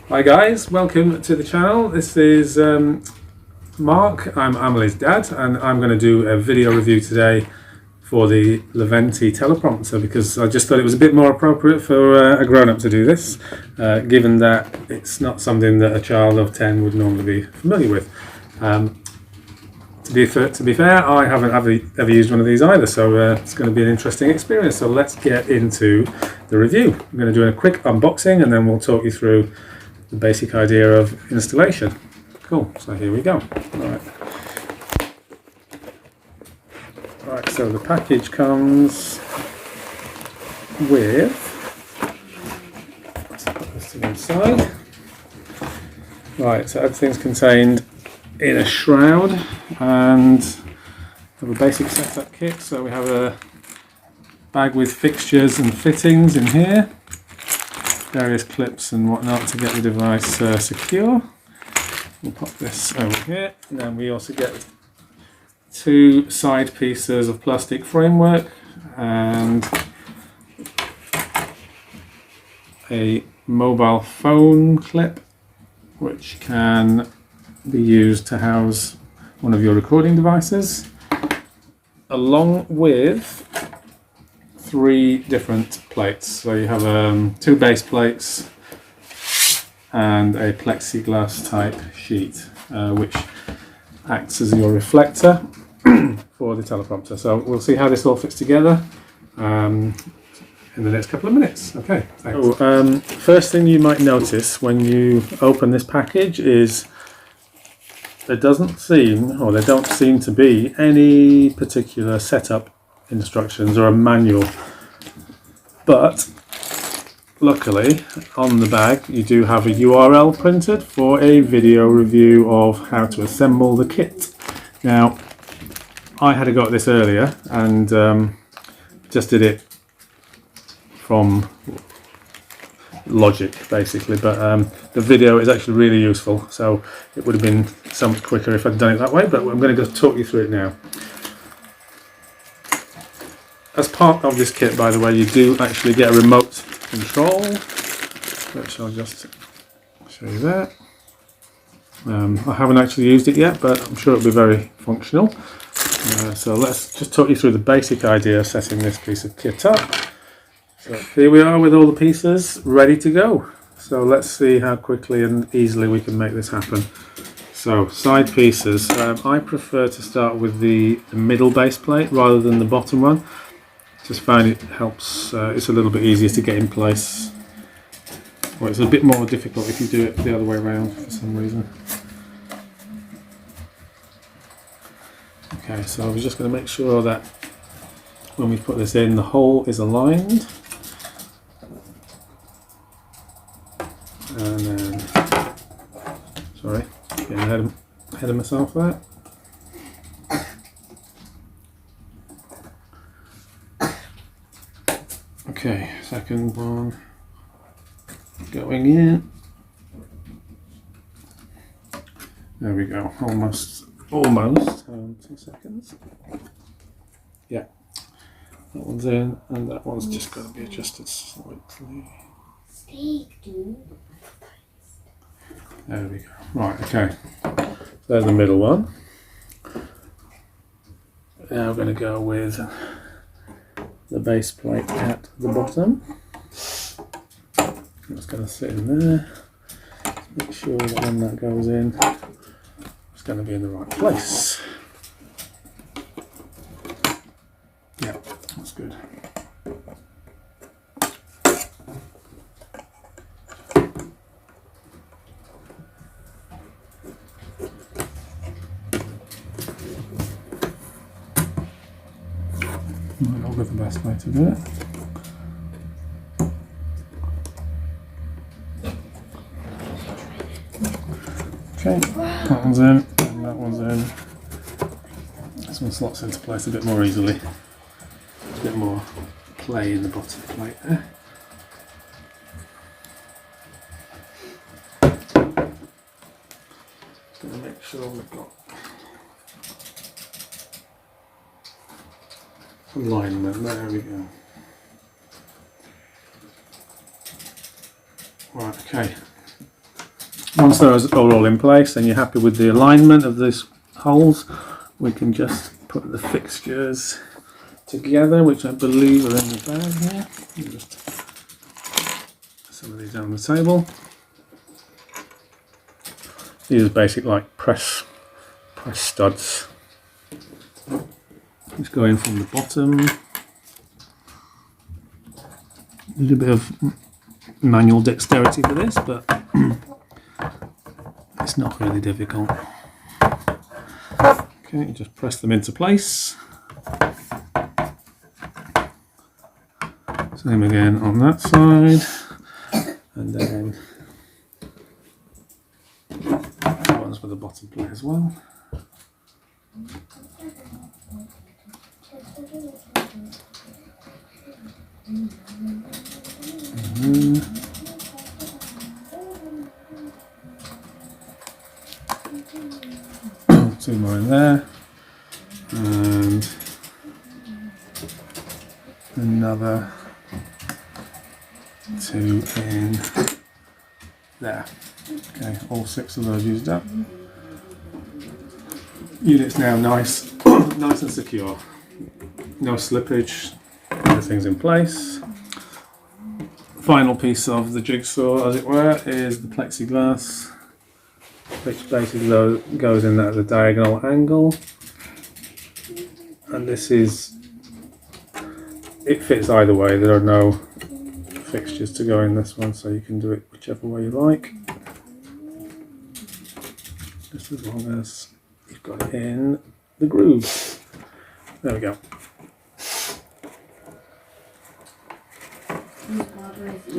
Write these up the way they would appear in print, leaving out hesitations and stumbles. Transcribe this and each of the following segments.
Hi guys, welcome to the channel. This is Mark, I'm Amelie's dad, and I'm going to do a video review today for the LEEVENTI teleprompter because I just thought it was a bit more appropriate for a grown-up to do this, given that it's not something that a child of 10 would normally be familiar with. To be fair, I haven't ever used one of these either, so it's going to be an interesting experience. So let's get into the review. I'm going to do a quick unboxing and then we'll talk you through the basic idea of installation. Cool, so here we go. Right, so the package comes with, let's put this to one side. Right, so everything's contained in a shroud and have a basic setup kit. So we have a bag with fixtures and fittings in here, various clips and whatnot to get the device secure. We'll pop this over here, and then we also get two side pieces of plastic framework and a mobile phone clip which can be used to house one of your recording devices, along with three different plates. So you have two base plates and a Plexi Glass type sheet which acts as your reflector for the teleprompter. So we'll see how this all fits together in the next couple of minutes. Okay, thanks. So, first thing you might notice when you open this package is there don't seem to be any particular setup instructions or a manual, but luckily on the bag you do have a URL printed for a video review of how to assemble the kit. Now I had a go at this earlier and just did it from logic basically, but the video is actually really useful, so it would have been so much quicker if I'd done it that way, but I'm going to go talk you through it now. As part of this kit, by the way, you do actually get a remote control, which I'll just show you there. I haven't actually used it yet, but I'm sure it'll be very functional. So let's just talk you through the basic idea of setting this piece of kit up. So here we are with all the pieces ready to go. So let's see how quickly and easily we can make this happen. So side pieces, I prefer to start with the middle base plate rather than the bottom one. Just find it helps, it's a little bit easier to get in place. Well, it's a bit more difficult if you do it the other way around for some reason. Okay, so I was just going to make sure that when we put this in, the hole is aligned. And then, sorry, getting ahead of myself there. Okay, second one going in. There we go, almost. 2 seconds. Yeah, that one's in, and that one's just got to be adjusted slightly. There we go. Right, okay. There's the middle one. Now we're going to go with the base plate at the bottom. It's going to sit in there. Make sure that when that goes in, it's going to be in the right place. Yeah, that's good. Might not be the best way to do it. Okay, that one's in, and that one's in. This one slots into place a bit more easily. A bit more play in the bottom plate there. Just going to make sure we've got alignment. There we go. Right, okay. Once those are all in place and you're happy with the alignment of these holes, we can just put the fixtures together, which I believe are in the bag here. Just some of these down the table. These are basic like press studs. Just go in from the bottom. A little bit of manual dexterity for this, but it's not really difficult. Okay, just press them into place. Same again on that side, and then ones with the bottom plate as well. Two more in there, and another two in there. Okay, all 6 of those used up. Unit's now nice, nice and secure. No slippage. Everything's in place. Final piece of the jigsaw, as it were, is the plexi glass, which basically goes in at a diagonal angle. And this is, it fits either way. There are no fixtures to go in this one, so you can do it whichever way you like. Just as long as you've got it in the groove. There we go.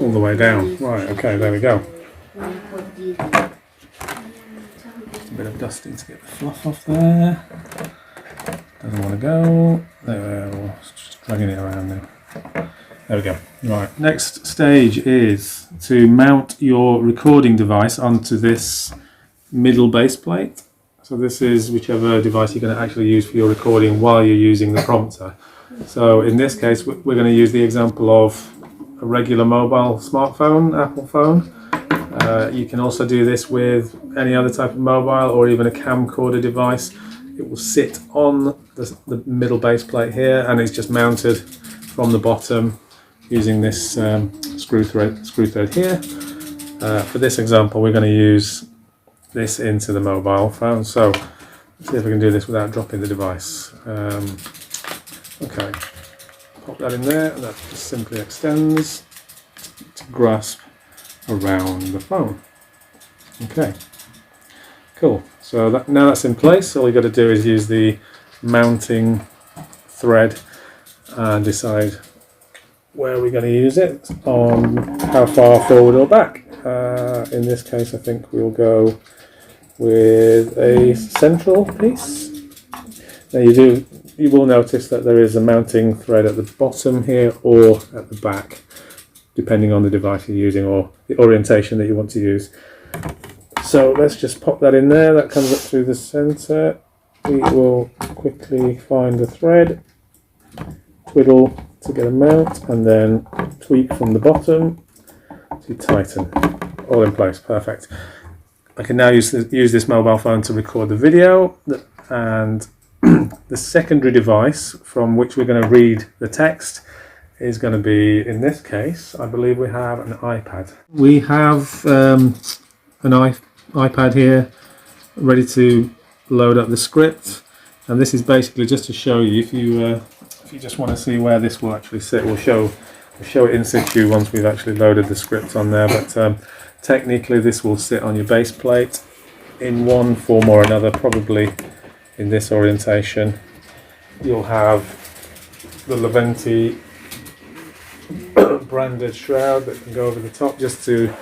All the way down. Right, okay, there we go. Just a bit of dusting to get the fluff off there. Doesn't want to go. There we go. Just dragging it around now. There we go. Right, next stage is to mount your recording device onto this middle base plate. So this is whichever device you're going to actually use for your recording while you're using the prompter. So in this case, we're going to use the example of a regular mobile smartphone, Apple phone. You can also do this with any other type of mobile or even a camcorder device. It will sit on the middle base plate here, and it's just mounted from the bottom using this screw thread here. For this example, we're going to use this into the mobile phone. So let's see if we can do this without dropping the device. Okay. Pop that in there, and that just simply extends to grasp around the phone. Okay, cool. So now that's in place, all you got to do is use the mounting thread and decide where we're going to use it, on how far forward or back. In this case, I think we'll go with a central piece. Now you will notice that there is a mounting thread at the bottom here or at the back, depending on the device you're using or the orientation that you want to use. So let's just pop that in there. That comes up through the center. We will quickly find the thread, twiddle to get a mount, and then tweak from the bottom to tighten. All in place, perfect. I can now use this mobile phone to record the video, and the secondary device from which we're going to read the text is going to be, in this case, I believe we have an iPad. We have an iPad here ready to load up the script, and this is basically just to show you, if you just want to see where this will actually sit, we'll show it in situ once we've actually loaded the script on there, but technically this will sit on your base plate in one form or another, probably in this orientation. You'll have the LEEVENTI branded shroud that can go over the top just to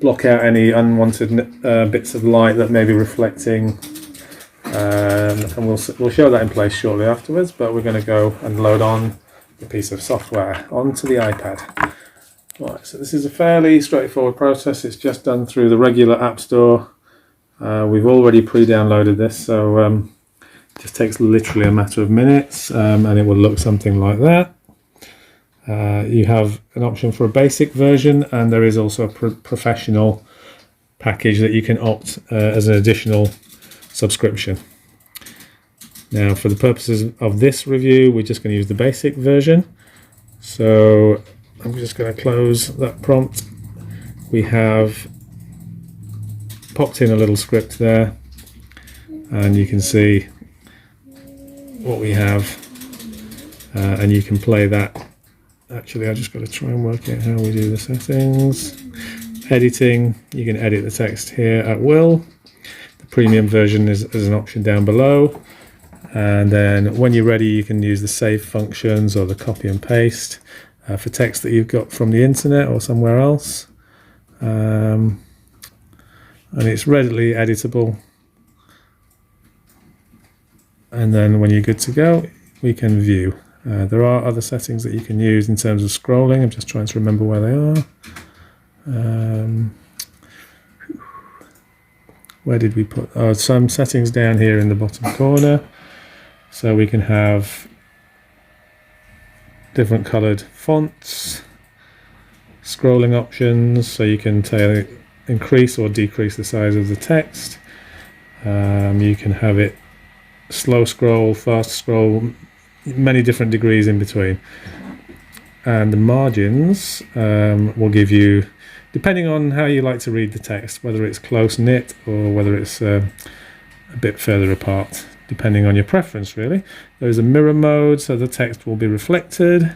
block out any unwanted bits of light that may be reflecting, and we'll show that in place shortly afterwards, but we're going to go and load on the piece of software onto the iPad. Right, so this is a fairly straightforward process. It's just done through the regular App Store. We've already pre-downloaded this, so it just takes literally a matter of minutes, and it will look something like that. You have an option for a basic version, and there is also a professional package that you can opt as an additional subscription. Now, for the purposes of this review, we're just going to use the basic version. So I'm just going to close that prompt. We have popped in a little script there, and you can see what we have, and you can play that. Actually, I just got to try and work out how we do the settings. Editing, you can edit the text here at will. The premium version is as an option down below, and then when you're ready, you can use the save functions or the copy and paste for text that you've got from the internet or somewhere else, and it's readily editable. And then when you're good to go, we can view. There are other settings that you can use in terms of scrolling. I'm just trying to remember where they are. Where did we put? Oh, some settings down here in the bottom corner. So we can have different colored fonts, scrolling options, so you can increase or decrease the size of the text. You can have it slow scroll, fast scroll, many different degrees in between. And the margins will give you, depending on how you like to read the text, whether it's close knit or whether it's a bit further apart, depending on your preference really. There's a mirror mode, so the text will be reflected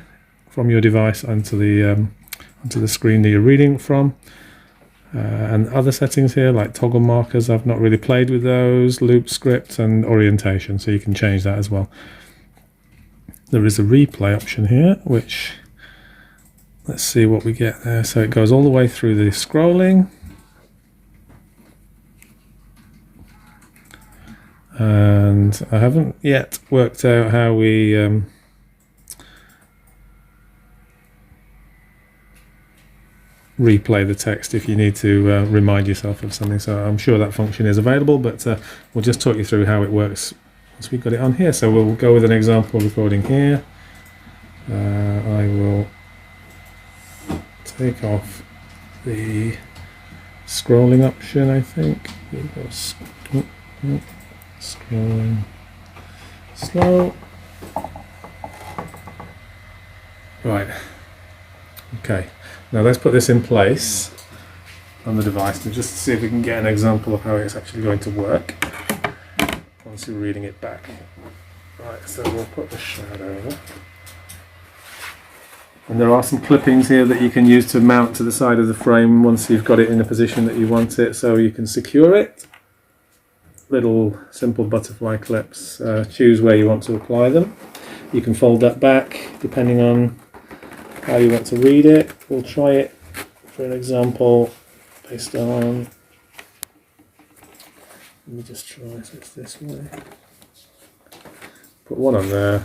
from your device onto the screen that you're reading from. And other settings here like toggle markers, I've not really played with those, loop script and orientation, so you can change that as well. There is a replay option here, which, let's see what we get there. So it goes all the way through the scrolling. And I haven't yet worked out how we replay the text if you need to remind yourself of something. So I'm sure that function is available, but we'll just talk you through how it works once we've got it on here. So we'll go with an example recording here. I will take off the scrolling option, I think. Scrolling slow. Right. Okay. Now let's put this in place on the device and just see if we can get an example of how it's actually going to work once you're reading it back. Right, so we'll put the shroud over. And there are some clippings here that you can use to mount to the side of the frame once you've got it in the position that you want it, so you can secure it. Little simple butterfly clips. Choose where you want to apply them. You can fold that back depending on how you want to read it. We'll try it for an example based on, let me just try so it's this way. Put one on there.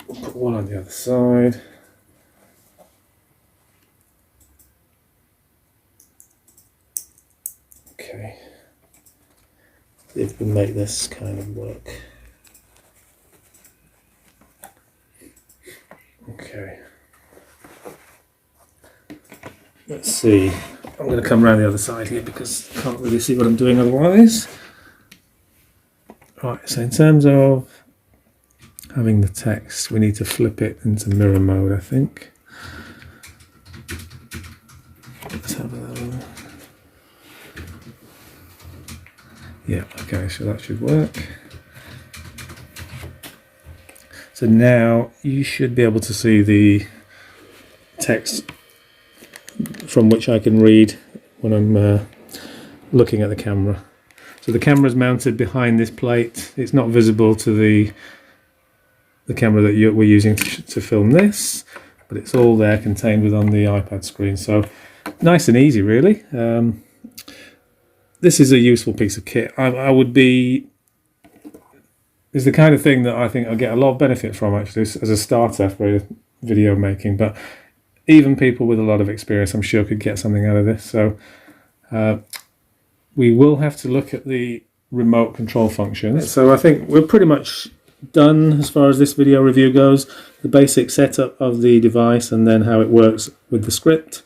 We'll put one on the other side. Okay. See if we can make this kind of work. Okay. Let's see. I'm going to come around the other side here because I can't really see what I'm doing otherwise. Right, so in terms of having the text, we need to flip it into mirror mode, I think. Let's have a... Yeah, okay, so that should work. So now you should be able to see the text from which I can read when I'm looking at the camera. So the camera is mounted behind this plate. It's not visible to the camera that we're using to film this, but it's all there contained within the iPad screen. So nice and easy, really. This is a useful piece of kit. I would be... It's the kind of thing that I think I'll get a lot of benefit from actually as a starter for video making, but even people with a lot of experience I'm sure could get something out of this. So we will have to look at the remote control function. So I think we're pretty much done as far as this video review goes. The basic setup of the device and then how it works with the script.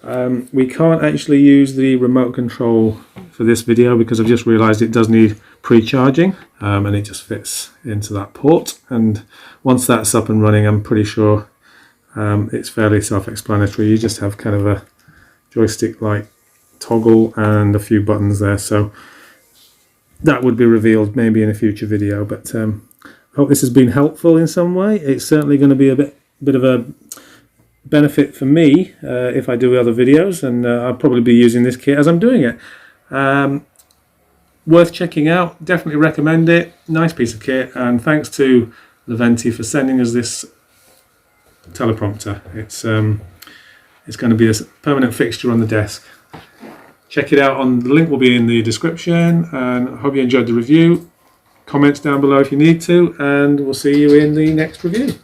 We can't actually use the remote control for this video because I've just realized it does need pre-charging, and it just fits into that port, and once that's up and running I'm pretty sure it's fairly self-explanatory. You just have kind of a joystick like toggle and a few buttons there, so that would be revealed maybe in a future video. But I hope this has been helpful in some way. It's certainly going to be a bit of a benefit for me if I do other videos, and I'll probably be using this kit as I'm doing it. Worth checking out, definitely recommend it. Nice piece of kit, and thanks to LEEVENTI for sending us this teleprompter. It's going to be a permanent fixture on the desk. Check it out, the link will be in the description, and I hope you enjoyed the review. Comments down below if you need to, and we'll see you in the next review.